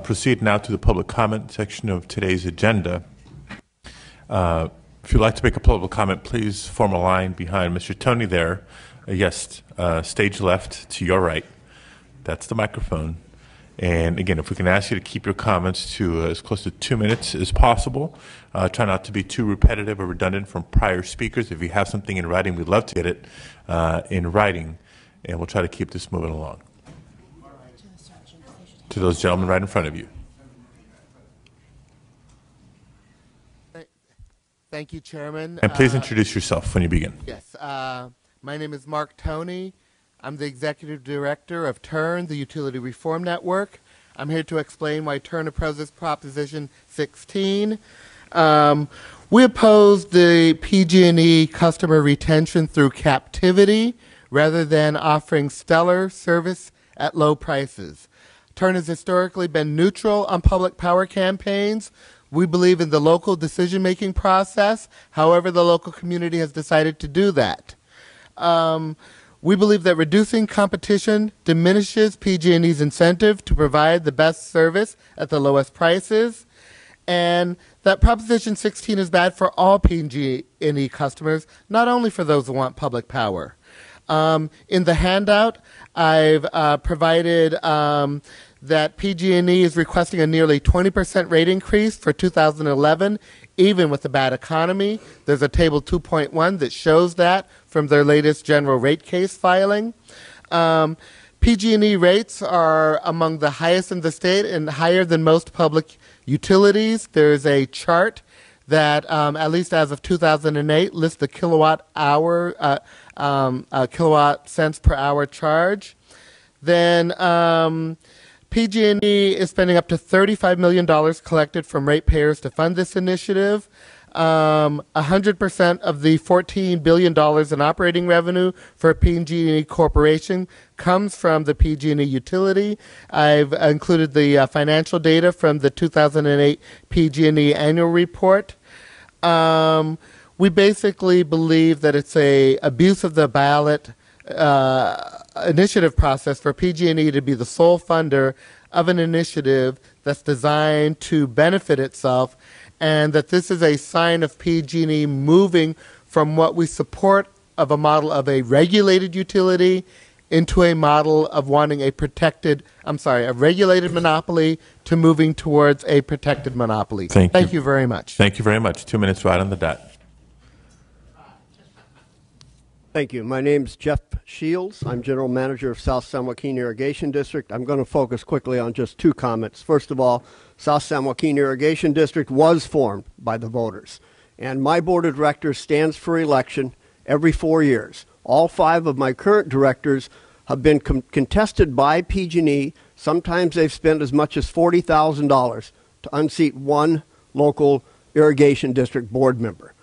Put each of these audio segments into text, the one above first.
proceed now to the public comment section of today's agenda. If you'd like to make a public comment, please form a line behind Mr. Tony there. Yes, stage left to your right. That's the microphone. And again, if we can ask you to keep your comments to as close to 2 minutes as possible. Try not to be too repetitive or redundant from prior speakers. If you have something in writing, we'd love to get it in writing, and we'll try to keep this moving along. To those gentlemen right in front of you. Thank you, Chairman. And please introduce yourself when you begin. Yes. My name is Mark Toney. I'm the Executive Director of TURN, the Utility Reform Network. I'm here to explain why TURN opposes Proposition 16. We oppose the PG&E customer retention through captivity rather than offering stellar service at low prices. TURN has historically been neutral on public power campaigns. We believe in the local decision-making process. However, the local community has decided to do that. We believe that reducing competition diminishes PG&E's incentive to provide the best service at the lowest prices, and that Proposition 16 is bad for all PG&E customers, not only for those who want public power. In the handout, I've provided that PG&E is requesting a nearly 20% rate increase for 2011, even with the bad economy. There's a Table 2.1 that shows that from their latest general rate case filing. PG&E rates are among the highest in the state and higher than most public utilities. There's a chart that, at least as of 2008, lists the kilowatt cents per hour charge. Then PG&E is spending up to $35 million collected from ratepayers to fund this initiative. 100% of the $14 billion in operating revenue for PG&E Corporation comes from the PG&E utility. I've included the financial data from the 2008 PG&E annual report. We basically believe that it's a abuse of the ballot initiative process for PG&E to be the sole funder of an initiative that's designed to benefit itself, and that this is a sign of PG&E moving from what we support of a model of a regulated utility into a model of wanting a regulated monopoly to moving towards a protected monopoly. Thank you very much. Thank you very much. 2 minutes right on the dot. Thank you. My name is Jeff Shields. I'm General Manager of South San Joaquin Irrigation District. I'm going to focus quickly on just two comments. First of all, South San Joaquin Irrigation District was formed by the voters, and my board of directors stands for election every 4 years. All 5 of my current directors have been contested by PG&E. Sometimes they've spent as much as $40,000 to unseat one local irrigation district board member.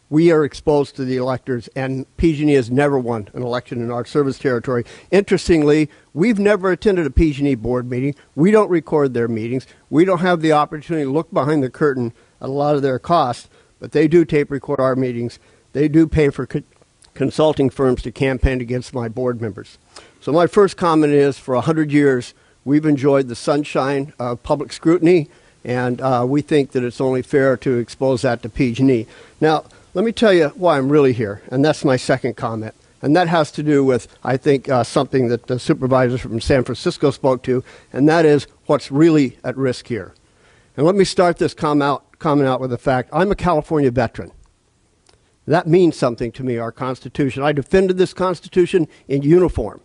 We are exposed to the electors, and PG&E has never won an election in our service territory. Interestingly, we've never attended a PG&E board meeting. We don't record their meetings. We don't have the opportunity to look behind the curtain at a lot of their costs, but they do tape record our meetings. They do pay for consulting firms to campaign against my board members. So my first comment is, for 100 years, we've enjoyed the sunshine of public scrutiny, and we think that it's only fair to expose that to PG&E. Now, let me tell you why I'm really here, and that's my second comment. And that has to do with, I think, something that the supervisors from San Francisco spoke to, and that is what's really at risk here. And let me start this comment out with the fact I'm a California veteran. That means something to me, our Constitution. I defended this Constitution in uniform.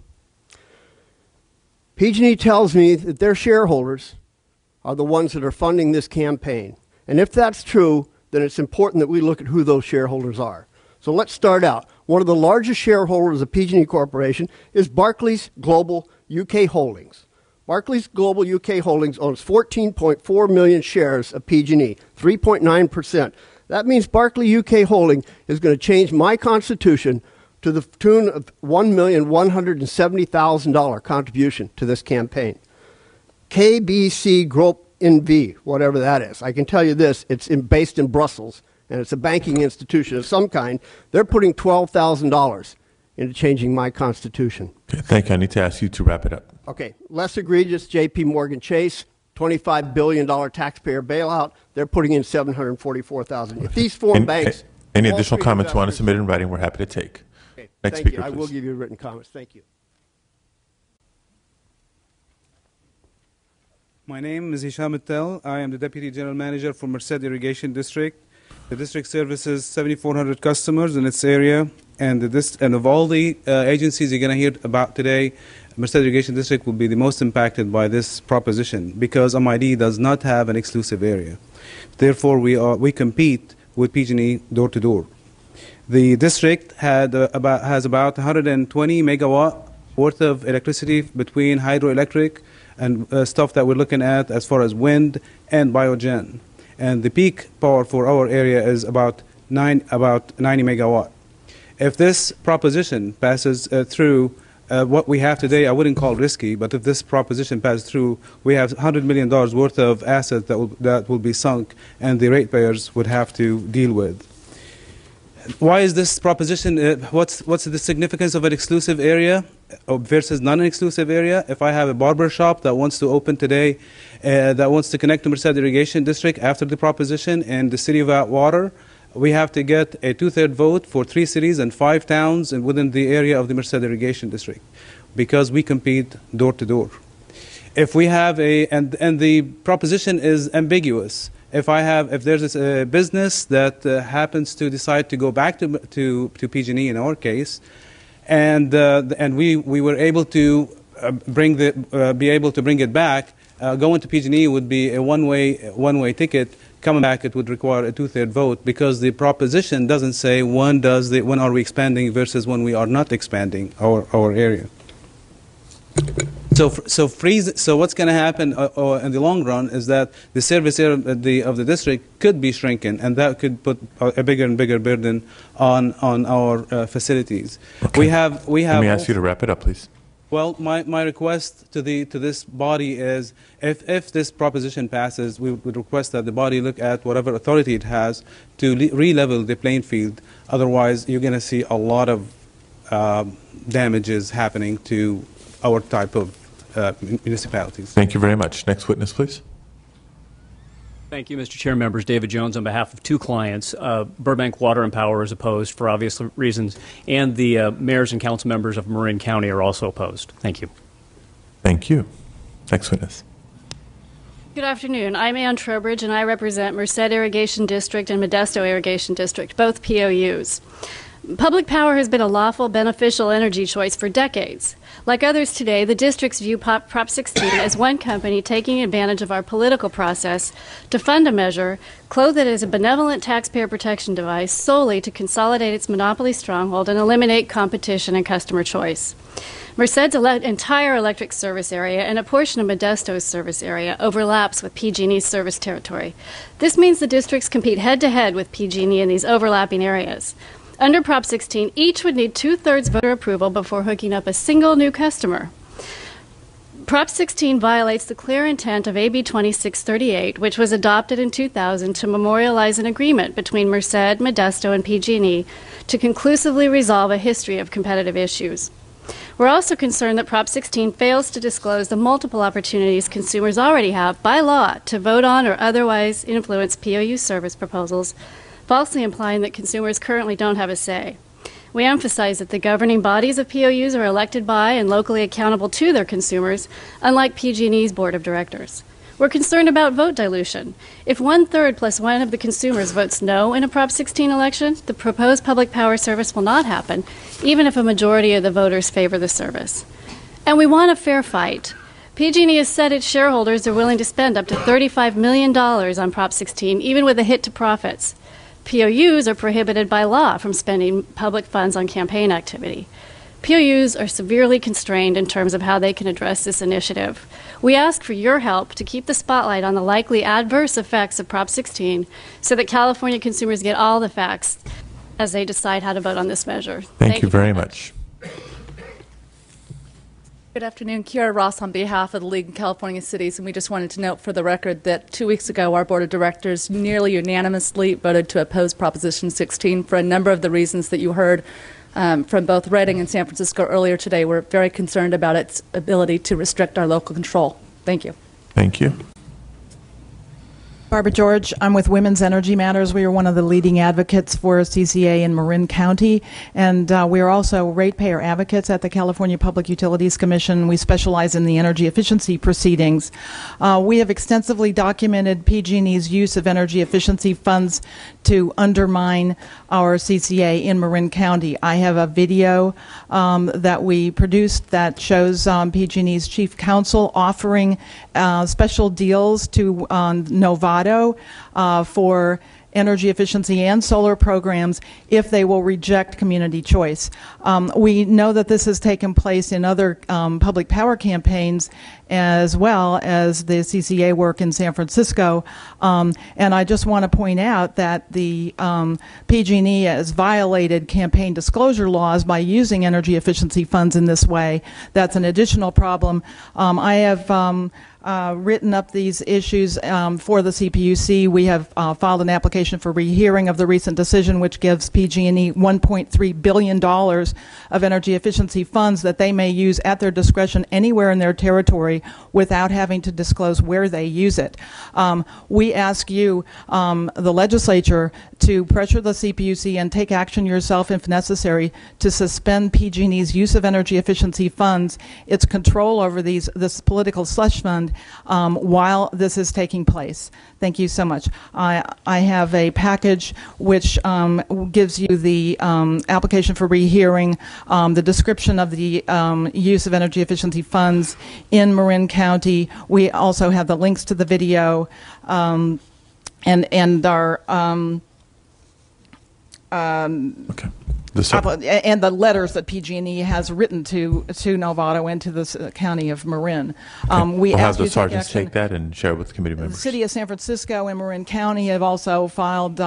PG&E tells me that their shareholders are the ones that are funding this campaign. And if that's true, then it's important that we look at who those shareholders are. So let's start out. One of the largest shareholders of PG&E Corporation is Barclays Global UK Holdings. Barclays Global UK Holdings owns 14.4 million shares of PG&E, 3.9%. That means Barclays UK Holding is going to change my constitution to the tune of $1,170,000 contribution to this campaign. KBC Group NV, whatever that is. I can tell you this, it's based in Brussels, and it's a banking institution of some kind. They're putting $12,000 into changing my constitution. Okay, thank you. I need to ask you to wrap it up. Okay, less egregious, J.P. Morgan Chase. $25 billion taxpayer bailout. They're putting in $744,000. If these foreign banks... Any additional comments you want to submit in writing, we're happy to take. Okay, Next thank speaker, you. I will please. give you written comments. Thank you. My name is Hisham Attel. I am the Deputy General Manager for Merced Irrigation District. The district services 7,400 customers in its area, and of all the agencies you're going to hear about today, Merced Irrigation District will be the most impacted by this proposition because MID does not have an exclusive area. Therefore, we compete with PG&E door to door. The district has about 120 megawatt worth of electricity between hydroelectric and stuff that we're looking at as far as wind and biogen. And the peak power for our area is about 90 megawatt. If this proposition passes through, what we have today, I wouldn't call risky, but if this proposition passes through, we have $100 million worth of assets that will be sunk, and the ratepayers would have to deal with. Why is this proposition? What's the significance of an exclusive area versus non-exclusive area? If I have a barber shop that wants to open today, that wants to connect to Merced Irrigation District after the proposition in the city of Atwater, we have to get a 2/3 vote for 3 cities and 5 towns and within the area of the Merced Irrigation District, because we compete door to door. If we have and the proposition is ambiguous. If there's a business that happens to decide to go back to PG&E in our case, and we were able to be able to bring it back, going to PG&E would be a one-way ticket. Coming back, it would require a 2/3 vote because the proposition doesn't say when are we expanding versus when we are not expanding our area. So what's going to happen in the long run is that the service area of the district could be shrinking, and that could put a bigger and bigger burden on our facilities. Okay. Let me ask you to wrap it up, please. Well, my request to this body is, if this proposition passes, we would request that the body look at whatever authority it has to re-level the playing field. Otherwise, you're going to see a lot of damages happening to our type of municipalities. Thank you very much. Next witness, please. Thank you, Mr. Chair. Members, David Jones on behalf of 2 clients. Burbank Water and Power is opposed for obvious reasons, and the mayors and council members of Marin County are also opposed. Thank you. Thank you. Next witness. Good afternoon. I'm Ann Trowbridge, and I represent Merced Irrigation District and Modesto Irrigation District, both POUs. Public power has been a lawful, beneficial energy choice for decades. Like others today, the districts view Prop 16 as one company taking advantage of our political process to fund a measure, clothe it as a benevolent taxpayer protection device solely to consolidate its monopoly stronghold and eliminate competition and customer choice. Merced's entire electric service area and a portion of Modesto's service area overlaps with PG&E's service territory. This means the districts compete head-to-head with PG&E in these overlapping areas. Under Prop 16, each would need 2/3 voter approval before hooking up a single new customer. Prop 16 violates the clear intent of AB 2638, which was adopted in 2000 to memorialize an agreement between Merced, Modesto, and PG&E to conclusively resolve a history of competitive issues. We're also concerned that Prop 16 fails to disclose the multiple opportunities consumers already have by law to vote on or otherwise influence POU service proposals, falsely implying that consumers currently don't have a say. We emphasize that the governing bodies of POUs are elected by and locally accountable to their consumers, unlike PG&E's board of directors. We're concerned about vote dilution. If 1/3 plus 1 of the consumers votes no in a Prop 16 election, the proposed public power service will not happen, even if a majority of the voters favor the service. And we want a fair fight. PG&E has said its shareholders are willing to spend up to $35 million on Prop 16, even with a hit to profits. POUs are prohibited by law from spending public funds on campaign activity. POUs are severely constrained in terms of how they can address this initiative. We ask for your help to keep the spotlight on the likely adverse effects of Prop 16 so that California consumers get all the facts as they decide how to vote on this measure. Thank you very much. Good afternoon. Kiara Ross on behalf of the League of California Cities, and we just wanted to note for the record that 2 weeks ago our Board of Directors nearly unanimously voted to oppose Proposition 16 for a number of the reasons that you heard from both Redding and San Francisco earlier today. We're very concerned about its ability to restrict our local control. Thank you. Thank you. Barbara George. I'm with Women's Energy Matters. We are one of the leading advocates for CCA in Marin County, and we are also ratepayer advocates at the California Public Utilities Commission. We specialize in the energy efficiency proceedings. We have extensively documented PG&E's use of energy efficiency funds to undermine our CCA in Marin County. I have a video that we produced that shows PG&E's chief counsel offering special deals to Novato for energy efficiency and solar programs if they will reject community choice. We know that this has taken place in other public power campaigns as well as the CCA work in San Francisco. And I just want to point out that the PG&E has violated campaign disclosure laws by using energy efficiency funds in this way. That's an additional problem. I have written up these issues for the CPUC. We have filed an application for rehearing of the recent decision, which gives PG&E $1.3 billion of energy efficiency funds that they may use at their discretion anywhere in their territory without having to disclose where they use it. We ask you, the legislature, to pressure the CPUC and take action yourself if necessary to suspend PG&E's use of energy efficiency funds, its control over this political slush fund, while this is taking place. Thank you so much. I have a package which gives you the application for rehearing, the description of the use of energy efficiency funds in Marin County. We also have the links to the video and our Okay. and the letters that PG&E has written to Novato and to the county of Marin. We I'll have ask the you to sergeants action. take that and share it with the committee The members. city of San Francisco and Marin County have also filed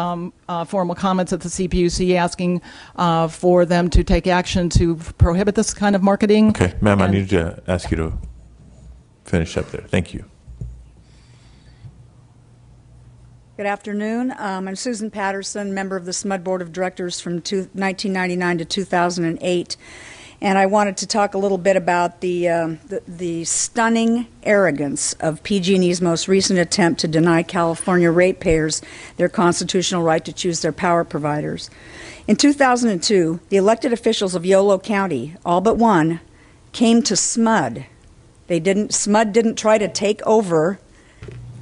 formal comments at the CPUC asking for them to take action to prohibit this kind of marketing. Okay, ma'am, I And- need to ask you to finish up there. Thank you. Good afternoon. I'm Susan Patterson, member of the SMUD Board of Directors from 1999 to 2008. And I wanted to talk a little bit about the stunning arrogance of PG&E's most recent attempt to deny California ratepayers their constitutional right to choose their power providers. In 2002, the elected officials of Yolo County, all but one, came to SMUD. SMUD didn't try to take over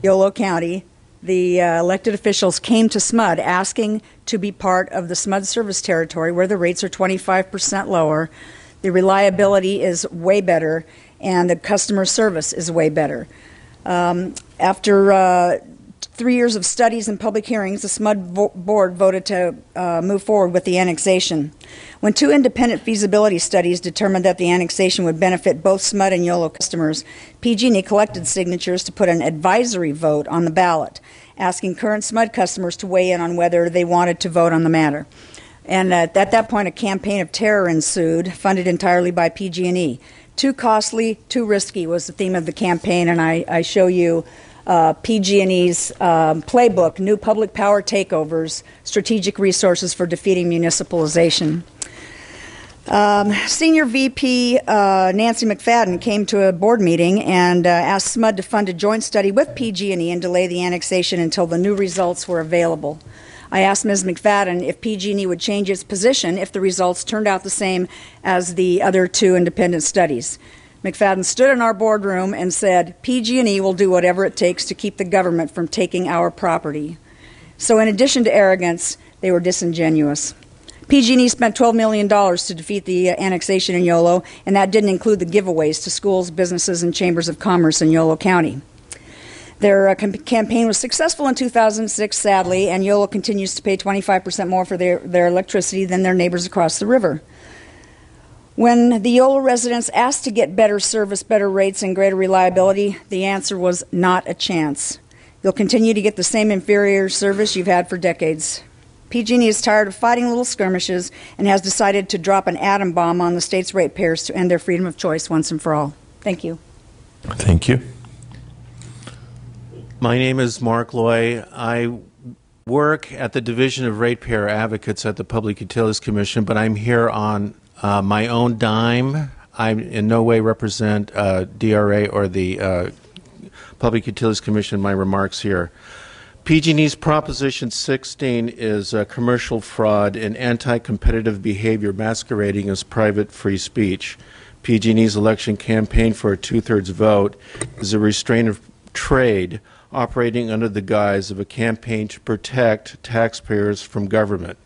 Yolo County. The elected officials came to SMUD asking to be part of the SMUD service territory where the rates are 25% lower, the reliability is way better, and the customer service is way better. After 3 years of studies and public hearings, the SMUD board voted to move forward with the annexation. When 2 independent feasibility studies determined that the annexation would benefit both SMUD and YOLO customers, PG&E collected signatures to put an advisory vote on the ballot, asking current SMUD customers to weigh in on whether they wanted to vote on the matter. And at that point, a campaign of terror ensued, funded entirely by PG&E. Too costly, too risky was the theme of the campaign, and I show you PG&E's playbook, New Public Power Takeovers, Strategic Resources for Defeating Municipalization. Senior VP Nancy McFadden came to a board meeting and asked SMUD to fund a joint study with PG&E and delay the annexation until the new results were available. I asked Ms. McFadden if PG&E would change its position if the results turned out the same as the other 2 independent studies. McFadden stood in our boardroom and said, PG&E will do whatever it takes to keep the government from taking our property. So in addition to arrogance, they were disingenuous. PG&E spent $12 million to defeat the annexation in Yolo, and that didn't include the giveaways to schools, businesses, and chambers of commerce in Yolo County. Their campaign was successful in 2006, sadly, and Yolo continues to pay 25% more for their electricity than their neighbors across the river. When the Yolo residents asked to get better service, better rates, and greater reliability, the answer was not a chance. You'll continue to get the same inferior service you've had for decades. PG&E is tired of fighting little skirmishes and has decided to drop an atom bomb on the state's ratepayers to end their freedom of choice once and for all. Thank you. Thank you. My name is Mark Loy. I work at the Division of Ratepayer Advocates at the Public Utilities Commission, but I'm here on my own dime. I in no way represent DRA or the Public Utilities Commission in my remarks here. PG&E's Proposition 16 is commercial fraud and anti-competitive behavior masquerading as private free speech. PG&E's election campaign for a two-thirds vote is a restraint of trade operating under the guise of a campaign to protect taxpayers from government.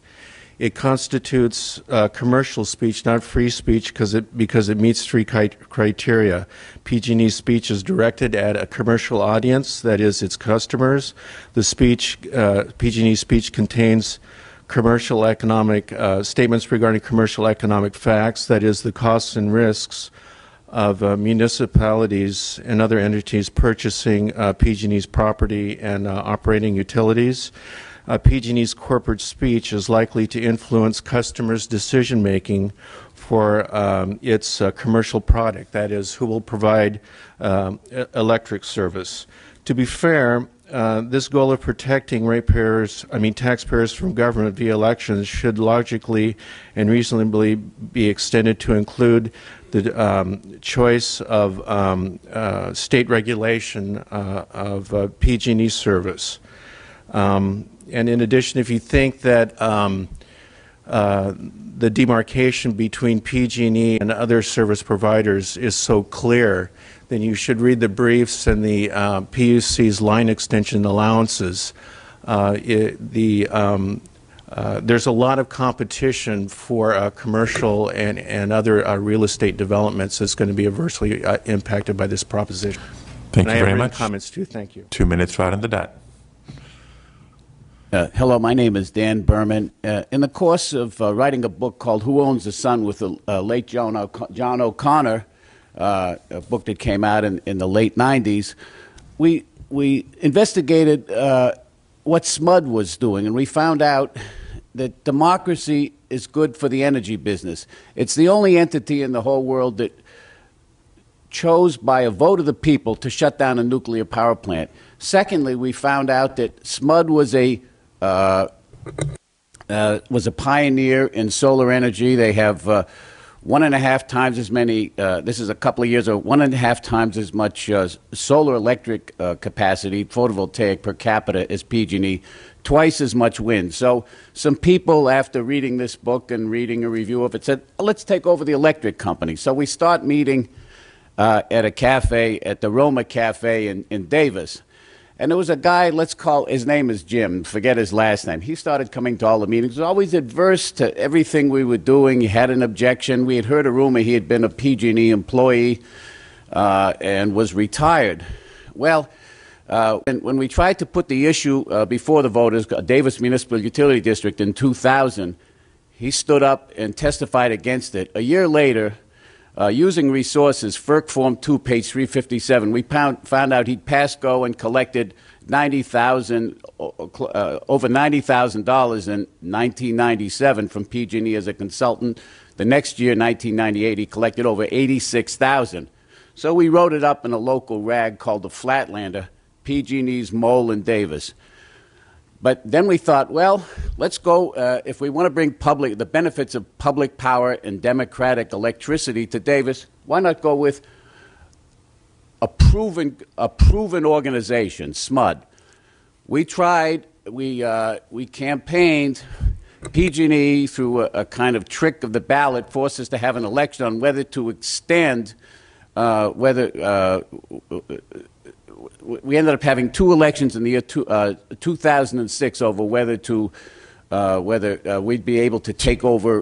It constitutes commercial speech, not free speech, because it meets three criteria. PG&E's speech is directed at a commercial audience, that is, its customers. The speech, PG&E's speech contains commercial economic statements regarding commercial economic facts, that is, the costs and risks of municipalities and other entities purchasing PG&E's property and operating utilities. PG&E's corporate speech is likely to influence customers' decision-making for its commercial product, that is, who will provide electric service. To be fair, this goal of protecting taxpayers from government via elections should logically and reasonably be extended to include the choice of state regulation of PG&E service. And in addition, if you think that the demarcation between PG&E and other service providers is so clear, then you should read the briefs and the PUC's line extension allowances. There's a lot of competition for commercial and other real estate developments that's going to be adversely impacted by this proposition. Thank you very much. I have comments too. Thank you. 2 minutes right on the dot. Hello, my name is Dan Berman. In the course of writing a book called Who Owns the Sun with the late John O'Connor, a book that came out in the late 90s, we investigated what SMUD was doing, and we found out that democracy is good for the energy business. It's the only entity in the whole world that chose by a vote of the people to shut down a nuclear power plant. Secondly, we found out that SMUD was a pioneer in solar energy. They have 1.5 times as many, this is a couple of years ago, 1.5 times as much solar electric capacity, photovoltaic per capita as PG&E, twice as much wind. So some people, after reading this book and reading a review of it, said, let's take over the electric company. So we start meeting at a cafe, at the Roma Cafe in Davis. And there was a guy, his name is Jim, forget his last name. He started coming to all the meetings, was always adverse to everything we were doing. He had an objection. We had heard a rumor he had been a PG&E employee and was retired. Well, when we tried to put the issue before the voters, Davis Municipal Utility District in 2000, he stood up and testified against it. A year later, using resources, FERC Form 2, page 357, we found out he'd passed go and collected over $90,000 in 1997 from PG&E as a consultant. The next year, 1998, he collected over $86,000. So we wrote it up in a local rag called the Flatlander, PG&E's Mole in Davis. But then we thought, well, let's go, if we want to bring the benefits of public power and democratic electricity to Davis, why not go with a proven organization, SMUD? We tried, we campaigned, PG&E, through a kind of trick of the ballot, forced us to have an election on whether to extend, we ended up having 2 elections in the year 2006 over whether we'd be able to take over,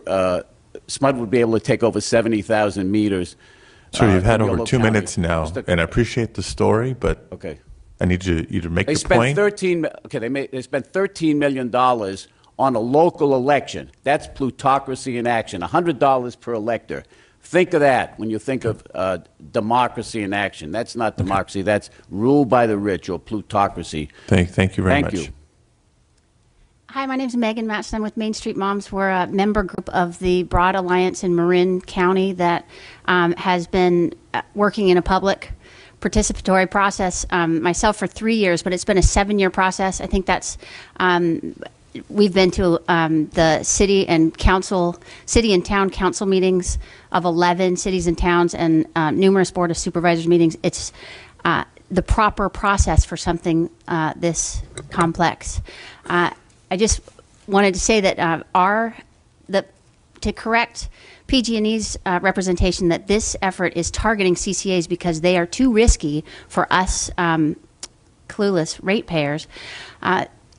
SMUD would be able to take over 70,000 meters. So you've had over 2 minutes now, and I appreciate the story, but okay. I need you to make the point. They spent $13 million on a local election. That's plutocracy in action, $100 per elector. Think of that when you think of democracy in action. That's not democracy. That's rule by the rich or plutocracy. Thank you very much. Thank you. Hi, my name is Megan Matson. I'm with Main Street Moms. We're a member group of the Broad Alliance in Marin County that has been working in a public participatory process myself for 3 years, but it's been a 7-year process. I think that's we've been to the city and town council meetings of 11 cities and towns and numerous board of supervisors meetings. It's the proper process for something this complex. I just wanted to say that to correct PG&E's representation that this effort is targeting CCAs because they are too risky for us clueless ratepayers.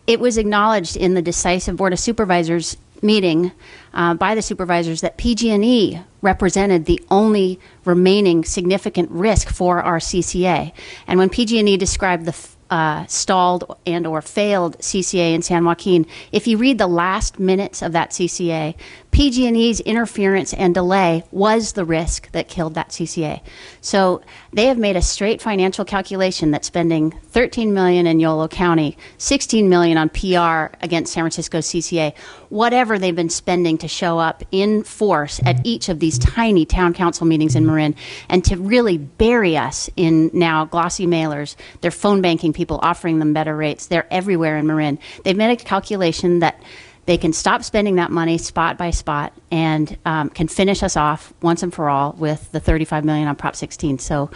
It was acknowledged in the decisive Board of Supervisors meeting by the supervisors that PG&E represented the only remaining significant risk for our CCA. And when PG&E described the stalled and or failed CCA in San Joaquin, if you read the last minutes of that CCA, PG&E's interference and delay was the risk that killed that CCA. So they have made a straight financial calculation that spending $13 million in Yolo County, $16 million on PR against San Francisco's CCA, whatever they've been spending to show up in force at each of these tiny town council meetings in Marin, and to really bury us in now glossy mailers. They're phone banking people, offering them better rates. They're everywhere in Marin. They've made a calculation that they can stop spending that money spot by spot and can finish us off once and for all with the $35 million on Prop 16. So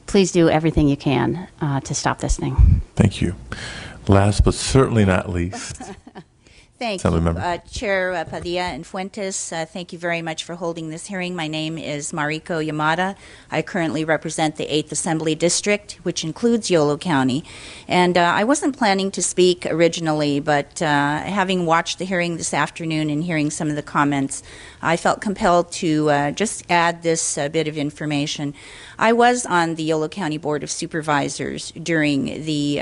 please do everything you can to stop this thing. Thank you. Last but certainly not least. Thank you, Chair Padilla and Fuentes. Thank you very much for holding this hearing. My name is Mariko Yamada. I currently represent the 8th Assembly District, which includes Yolo County. And I wasn't planning to speak originally, but having watched the hearing this afternoon and hearing some of the comments, I felt compelled to just add this bit of information. I was on the Yolo County Board of Supervisors during the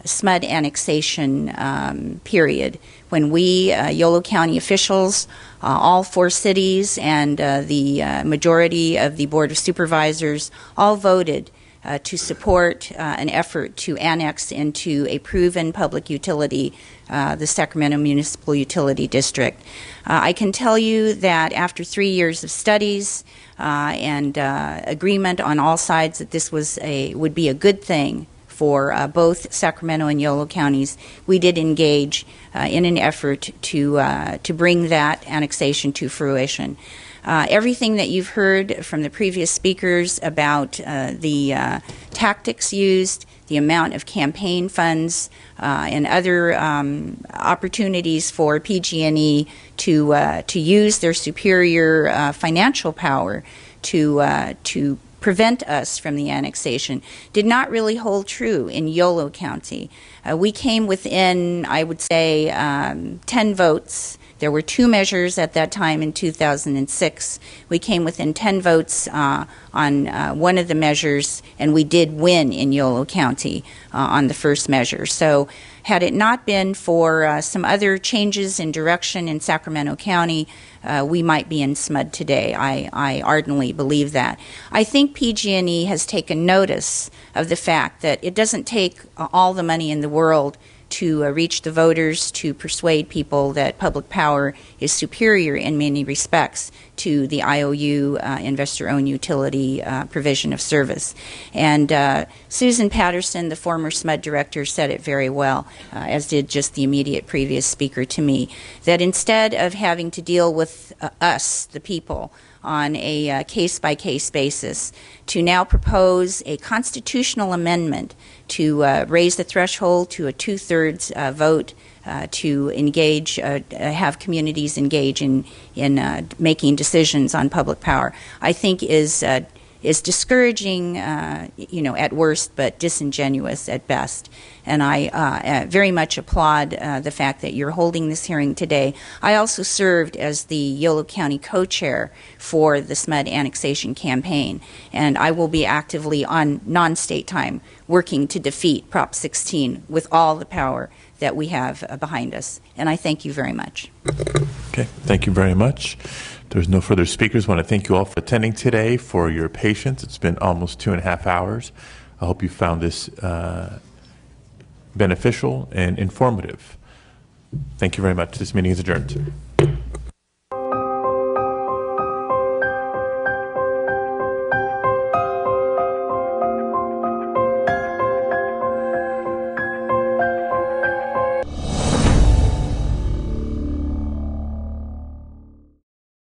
SMUD annexation period, when we, Yolo County officials, all 4 cities, and the majority of the Board of Supervisors all voted to support an effort to annex into a proven public utility, the Sacramento Municipal Utility District. I can tell you that after 3 years of studies and agreement on all sides that this would be a good thing for both Sacramento and Yolo counties, we did engage in an effort to bring that annexation to fruition. Everything that you've heard from the previous speakers about the tactics used, the amount of campaign funds, and other opportunities for PG&E to use their superior financial power to prevent us from the annexation did not really hold true in Yolo County. We came within, I would say, 10 votes. There were 2 measures at that time in 2006. We came within 10 votes on one of the measures, and we did win in Yolo County on the first measure. So had it not been for some other changes in direction in Sacramento County, we might be in SMUD today. I ardently believe that. I think PG&E has taken notice of the fact that it doesn't take all the money in the world to reach the voters, to persuade people that public power is superior in many respects to the IOU, investor-owned utility provision of service. And Susan Patterson, the former SMUD director, said it very well, as did just the immediate previous speaker to me, that instead of having to deal with us, the people, on a case-by-case basis, to now propose a constitutional amendment to raise the threshold to a 2/3 vote to engage, have communities engage in making decisions on public power, I think is discouraging, at worst, but disingenuous at best. And I very much applaud the fact that you're holding this hearing today. I also served as the Yolo County co-chair for the SMUD annexation campaign, and I will be actively on non-state time working to defeat Prop 16 with all the power that we have behind us. And I thank you very much. Okay, thank you very much. There's no further speakers. I want to thank you all for attending today, for your patience. It's been almost 2.5 hours. I hope you found this beneficial and informative. Thank you very much. This meeting is adjourned.